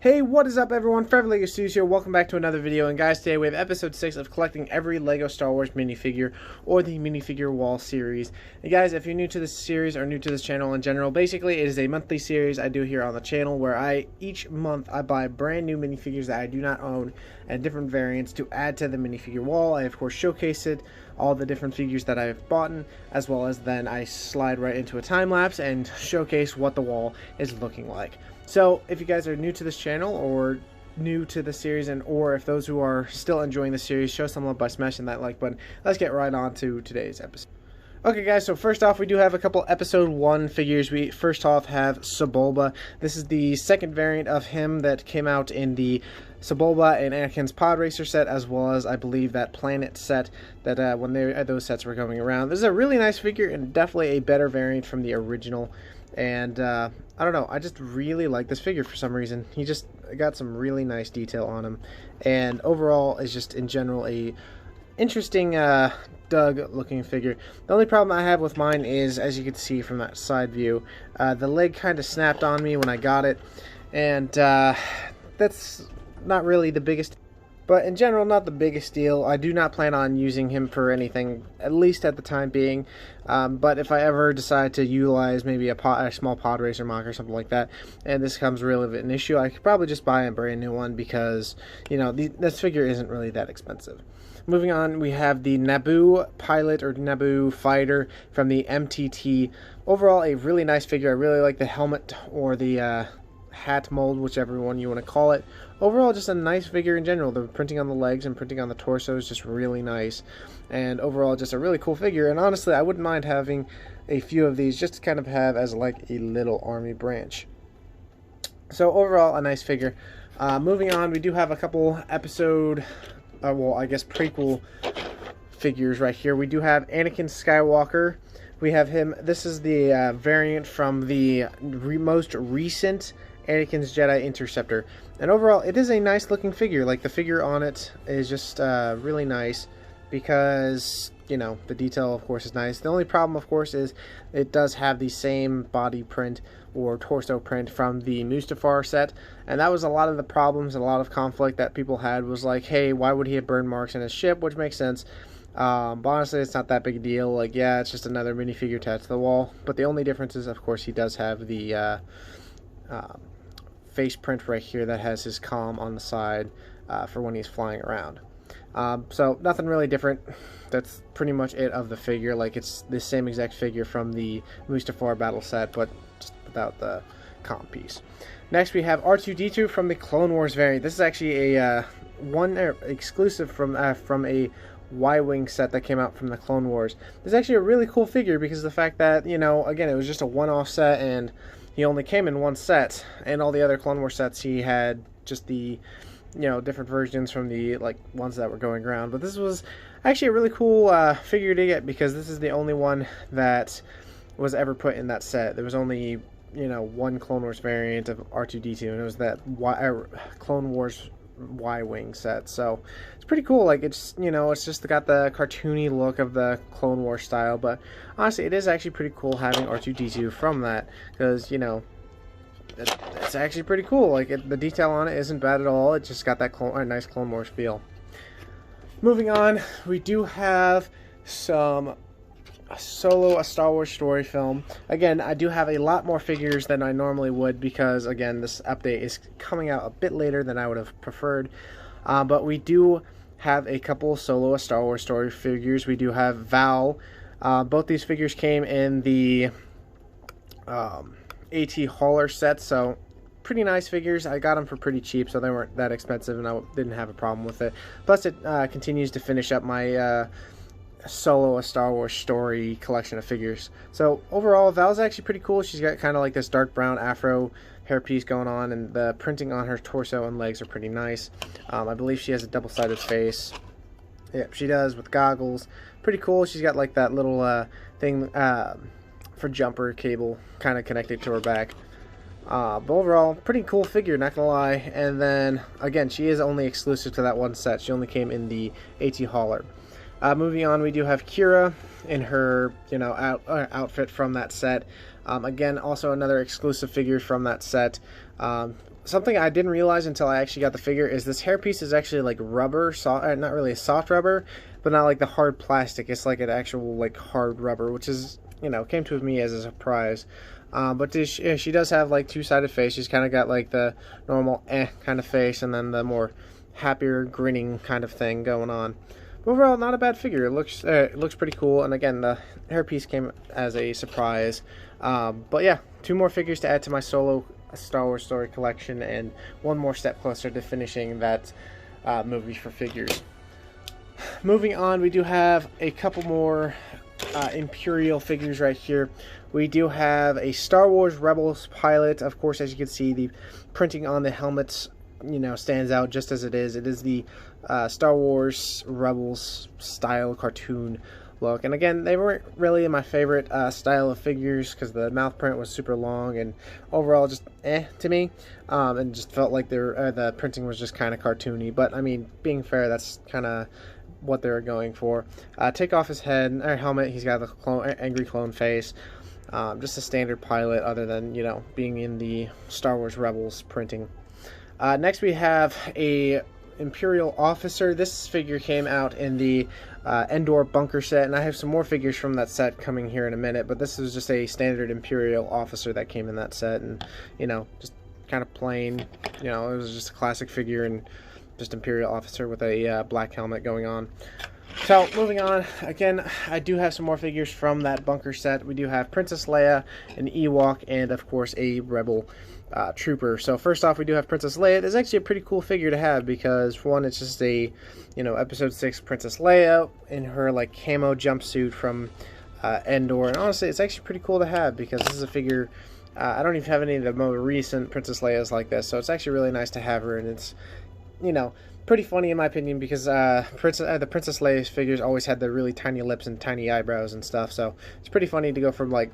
Hey, what is up everyone? Forever Lego Studios here. Welcome back to another video. And guys, today we have episode 6 of collecting every Lego Star Wars minifigure or the Minifigure Wall series. And guys, if you're new to this series or new to this channel in general, basically it is a monthly series I do here on the channel where each month I buy brand new minifigures that I do not own and different variants to add to the Minifigure Wall. I of course showcase it, all the different figures that I've bought, as well as then I slide right into a time lapse and showcase what the wall is looking like. So if you guys are new to this channel or new to the series, or if those who are still enjoying the series, show some love by smashing that like button. Let's get right on to today's episode. Okay guys, so first off we do have a couple episode 1 figures. We first off have Subulba. This is the second variant of him that came out in the Subulba and Anakin's Pod Racer set, as well as I believe that Planet set that when those sets were going around. This is a really nice figure and definitely a better variant from the original. And I don't know, I just really like this figure for some reason. He just got some really nice detail on him, and overall is just in general a interesting Doug looking figure. The only problem I have with mine is, as you can see from that side view, the leg kind of snapped on me when I got it, and that's not really the biggest, but in general not the biggest deal. I do not plan on using him for anything, at least at the time being, but if I ever decide to utilize maybe a small pod racer mock or something like that, and this becomes really of an issue, I could probably just buy a brand new one because, you know, this figure isn't really that expensive. Moving on, we have the Naboo pilot or Naboo fighter from the MTT. Overall, a really nice figure. I really like the helmet or the hat mold, whichever one you want to call it. Overall, just a nice figure in general. The printing on the legs and printing on the torso is just really nice, and overall just a really cool figure. And honestly, I wouldn't mind having a few of these just to kind of have as like a little army branch. So overall, a nice figure. Moving on, we do have a couple episode well, I guess prequel figures right here. We do have Anakin Skywalker. We have him. This is the variant from the most recent Anakin's Jedi Interceptor, and overall it is a nice looking figure. Like, the figure on it is just really nice because, you know, the detail of course is nice. The only problem of course is it does have the same body print or torso print from the Mustafar set, and that was a lot of the problems, a lot of conflict that people had, was like, hey, why would he have burn marks in his ship, which makes sense. But honestly, it's not that big a deal. Like, yeah, it's just another minifigure attached to the wall, but the only difference is of course he does have the face print right here that has his comm on the side for when he's flying around. So nothing really different. That's pretty much it of the figure. Like, it's the same exact figure from the Mustafar battle set, but just without the comm piece. Next we have R2-D2 from the Clone Wars variant. This is actually a exclusive from a Y-Wing set that came out from the Clone Wars. This is actually a really cool figure because of the fact that, you know, again, it was just a one-off set and he only came in one set, and all the other Clone Wars sets he had just the, you know, different versions from the like ones that were going around. But this was actually a really cool figure to get because this is the only one that was ever put in that set. There was only, you know, one Clone Wars variant of R2-D2, and it was that Clone Wars Y-Wing set. So it's pretty cool. Like, it's, you know, it's just got the cartoony look of the Clone Wars style, but honestly it is actually pretty cool having R2-D2 from that, because, you know, it's actually pretty cool. Like, the detail on it isn't bad at all. It just got that nice Clone Wars feel. Moving on, we do have some Solo, a Star Wars story film. Again, I do have a lot more figures than I normally would because, again, this update is coming out a bit later than I would have preferred. But we do have a couple Solo, a Star Wars story figures. We do have Val. Both these figures came in the AT Hauler set, so pretty nice figures. I got them for pretty cheap, so they weren't that expensive, and I didn't have a problem with it. Plus, it continues to finish up my Solo, a Star Wars story collection of figures. So overall, Val's actually pretty cool. She's got kind of like this dark brown afro hairpiece going on, and the printing on her torso and legs are pretty nice. I believe she has a double-sided face. Yep, she does, with goggles. Pretty cool. She's got like that little thing for jumper cable kind of connected to her back. But overall, pretty cool figure, not gonna lie. And then again, she is only exclusive to that one set. She only came in the AT Hauler. Moving on, we do have Kira in her, outfit from that set. Again, also another exclusive figure from that set. Something I didn't realize until I actually got the figure is this hairpiece is actually like rubber, not really a soft rubber, but not like the hard plastic. It's like an actual like hard rubber, which is, came to me as a surprise. But she does have like two-sided face. She's kind of got like the normal kind of face, and then the more happier grinning kind of thing going on. But overall, not a bad figure. It looks pretty cool, and again, the hairpiece came as a surprise. But yeah, 2 more figures to add to my solo Star Wars story collection, and 1 more step closer to finishing that movie for figures. Moving on, we do have a couple more Imperial figures right here. We do have a Star Wars Rebels pilot. Of course, as you can see, the printing on the helmets, stands out just as it is. It is the Star Wars Rebels style cartoon look. And again, they weren't really my favorite style of figures because the mouth print was super long and overall just to me. And just felt like the printing was just kind of cartoony. But, I mean, being fair, that's kind of what they were going for. Take off his head or helmet. He's got the angry clone face. Just a standard pilot other than, being in the Star Wars Rebels printing. Next we have a Imperial Officer. This figure came out in the Endor bunker set, and I have some more figures from that set coming here in a minute, but this is just a standard Imperial Officer that came in that set, and, just kind of plain, it was just a classic figure and just Imperial Officer with a black helmet going on. So, moving on, again, I do have some more figures from that bunker set. We do have Princess Leia, an Ewok, and, of course, a Rebel trooper. So, first off, we do have Princess Leia. It's actually a pretty cool figure to have because, for one, it's just a, Episode 6 Princess Leia in her, like, camo jumpsuit from Endor. And, honestly, it's actually pretty cool to have because this is a figure... I don't even have any of the more recent Princess Leias like this, so it's actually really nice to have her, and it's, pretty funny in my opinion because the Princess Leia figures always had the really tiny lips and tiny eyebrows and stuff, so it's pretty funny to go from like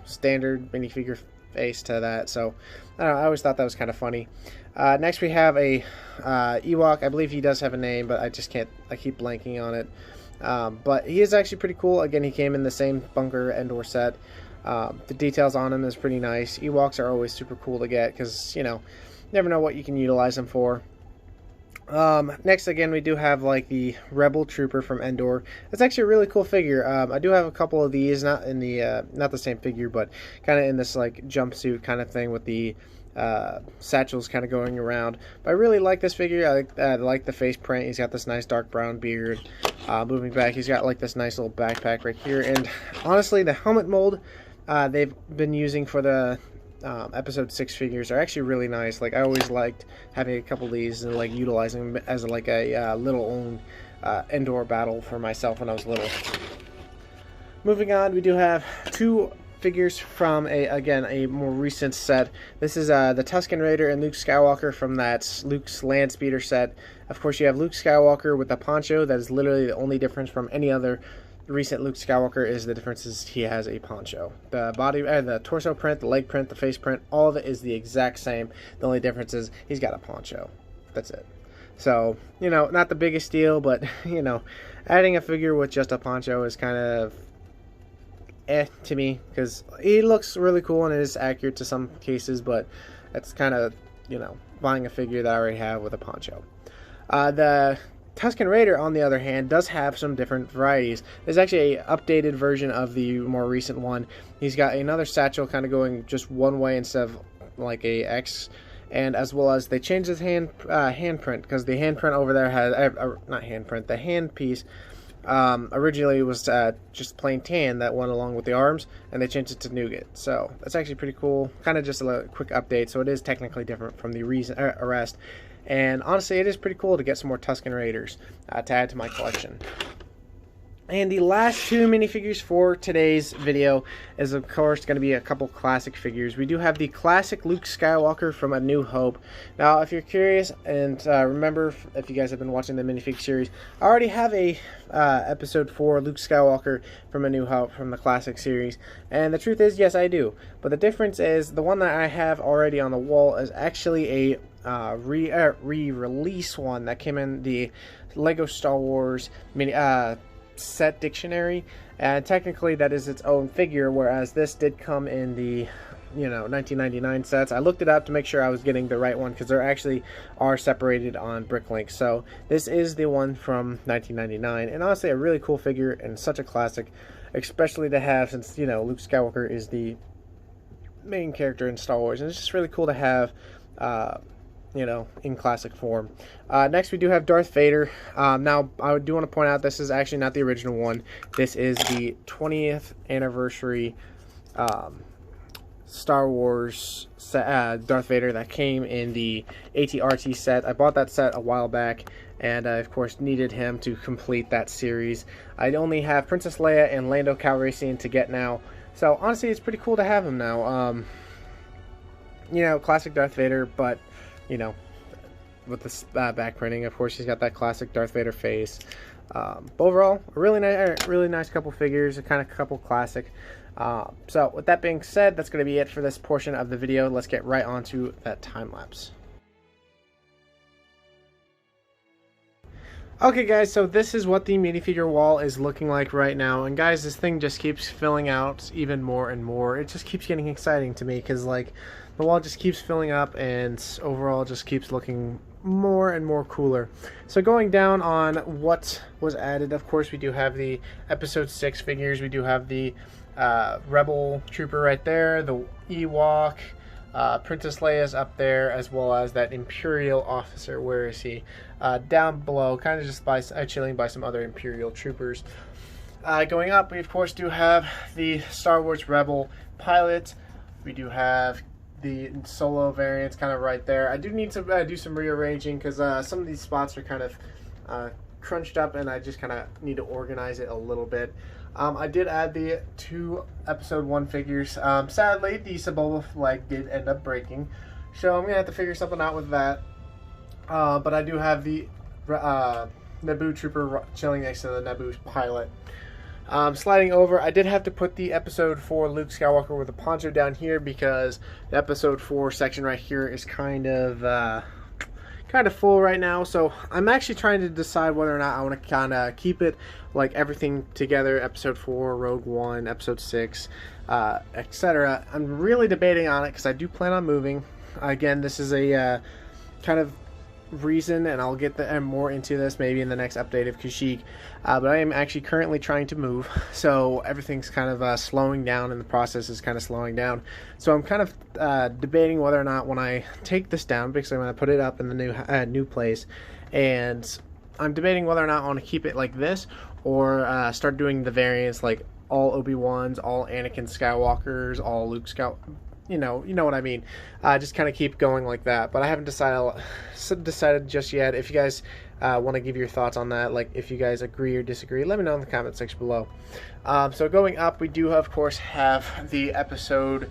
standard minifigure face to that. So I don't know, I always thought that was kind of funny. Next we have a Ewok. I believe he does have a name, but I keep blanking on it. But he is actually pretty cool. Again, he came in the same bunker Endor set. The details on him is pretty nice. Ewoks are always super cool to get because you never know what you can utilize them for. Next, again, we do have like the Rebel Trooper from Endor. It's actually a really cool figure. I do have a couple of these, not in the not the same figure, but kind of in this like jumpsuit kind of thing with the satchels kind of going around. But I really like this figure. I like the face print. He's got this nice dark brown beard. Moving back, he's got like this nice little backpack right here. And honestly, the helmet mold they've been using for the Episode 6 figures are actually really nice. Like, I always liked having a couple of these and like utilizing them as like a little own Endor battle for myself when I was little. Moving on, we do have 2 figures from a more recent set. This is the Tuscan Raider and Luke Skywalker from that Luke's Land Speeder set. Of course, you have Luke Skywalker with the poncho. That is literally the only difference from any other recent Luke Skywalker. Is the difference is he has a poncho. The body, the torso print, the leg print, the face print, all of it is the exact same. The only difference is he's got a poncho. That's it. So, not the biggest deal, but, adding a figure with just a poncho is kind of to me, because he looks really cool and it is accurate to some cases, but it's kind of, buying a figure that I already have with a poncho. The Tuscan Raider, on the other hand, does have some different varieties. There's actually an updated version of the more recent one. He's got another satchel kind of going just one way instead of like a X, and as well as they changed his handprint, because the handprint over there has not handprint, the handpiece originally was just plain tan that went along with the arms, and they changed it to nougat. So that's actually pretty cool. Kind of just a quick update, so it is technically different from the rest. And honestly, it is pretty cool to get some more Tuscan Raiders to add to my collection. And the last 2 minifigures for today's video is, of course, going to be a couple classic figures. We do have the classic Luke Skywalker from A New Hope. Now, if you're curious, and remember, if you guys have been watching the minifig series, I already have a episode 4 Luke Skywalker from A New Hope from the classic series. And the truth is, yes, I do. But the difference is, the one that I have already on the wall is actually a re-release one that came in the Lego Star Wars set dictionary, and technically that is its own figure, whereas this did come in the 1999 sets. I looked it up to make sure I was getting the right one because there actually are separated on Bricklink. So this is the one from 1999, and honestly a really cool figure and such a classic, especially to have, since Luke Skywalker is the main character in Star Wars, and it's just really cool to have in classic form. Next we do have Darth Vader. Now I do want to point out this is actually not the original one. This is the 20th anniversary Star Wars set, Darth Vader that came in the AT-RT set. I bought that set a while back, and I of course needed him to complete that series. I only have Princess Leia and Lando Calrissian to get now, so honestly it's pretty cool to have him now. Classic Darth Vader, but with the back printing, of course he's got that classic Darth Vader face. But overall, a really nice couple figures, a kind of couple classic. So with that being said, that's going to be it for this portion of the video. Let's get right on to that time lapse. Okay guys, so this is what the minifigure wall is looking like right now, and guys, this thing just keeps filling out even more and more. It just keeps getting exciting to me because the wall just keeps filling up, and overall just keeps looking more and more cooler. So going down on what was added, of course we do have the episode 6 figures. We do have the Rebel Trooper right there, the Ewok, Princess Leia's up there, as well as that Imperial Officer. Where is he? Down below, kind of just chilling by some other Imperial Troopers. Going up, we of course do have the Star Wars Rebel pilot. We do have the solo variants kind of right there. I do need to do some rearranging because some of these spots are kind of crunched up, and I just kind of need to organize it a little bit. I did add the 2 episode 1 figures. Sadly, the Subulba leg did end up breaking, so I'm going to have to figure something out with that. But I do have the Naboo Trooper chilling next to the Naboo pilot. Sliding over, I did have to put the episode 4 Luke Skywalker with a poncho down here because the episode 4 section right here is kind of full right now. So I'm actually trying to decide whether or not I want to kind of keep it like everything together, episode 4, Rogue One, episode 6, etc. I'm really debating on it because I do plan on moving. Again, this is a kind of reason, and I'll get more into this maybe in the next update of Kashyyyk, but I am actually currently trying to move, so everything's kind of slowing down, and the process is kind of slowing down. So I'm kind of debating whether or not when I take this down, because I'm going to put it up in the new place, and I'm debating whether or not I want to keep it like this or start doing the variants like all Obi-Wans, all Anakin Skywalkers, all Luke Skywalker. You know what I mean. Just kind of keep going like that. But I haven't decided just yet. If you guys want to give your thoughts on that, like if you guys agree or disagree, let me know in the comment section below. So going up, we do of course have the episode,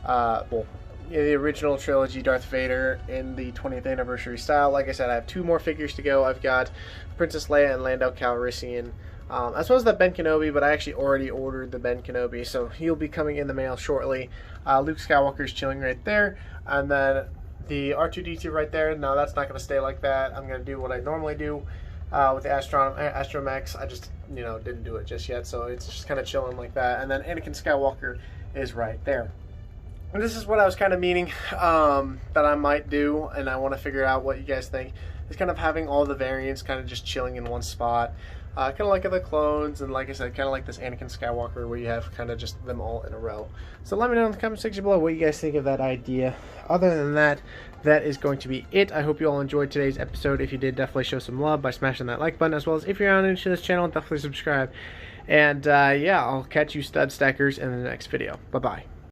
the original trilogy Darth Vader in the 20th anniversary style. Like I said, I have 2 more figures to go. I've got Princess Leia and Lando Calrissian. As well as that Ben Kenobi, but I actually already ordered the Ben Kenobi, so he'll be coming in the mail shortly. Luke Skywalker's chilling right there, and then the R2-D2 right there. Now that's not going to stay like that. I'm going to do what I normally do with the Astromech. I just didn't do it just yet, so it's just kind of chilling like that. And then Anakin Skywalker is right there. And this is what I was kind of meaning that I might do, and I want to figure out what you guys think. Is kind of having all the variants kind of just chilling in one spot. Kind of like the clones, and like I said, kind of like this Anakin Skywalker where you have kind of just them all in a row. So let me know in the comment section below what you guys think of that idea. Other than that, that is going to be it. I hope you all enjoyed today's episode. If you did, definitely show some love by smashing that like button, as well as if you're not into this channel, definitely subscribe. And yeah, I'll catch you stud stackers in the next video. Bye-bye.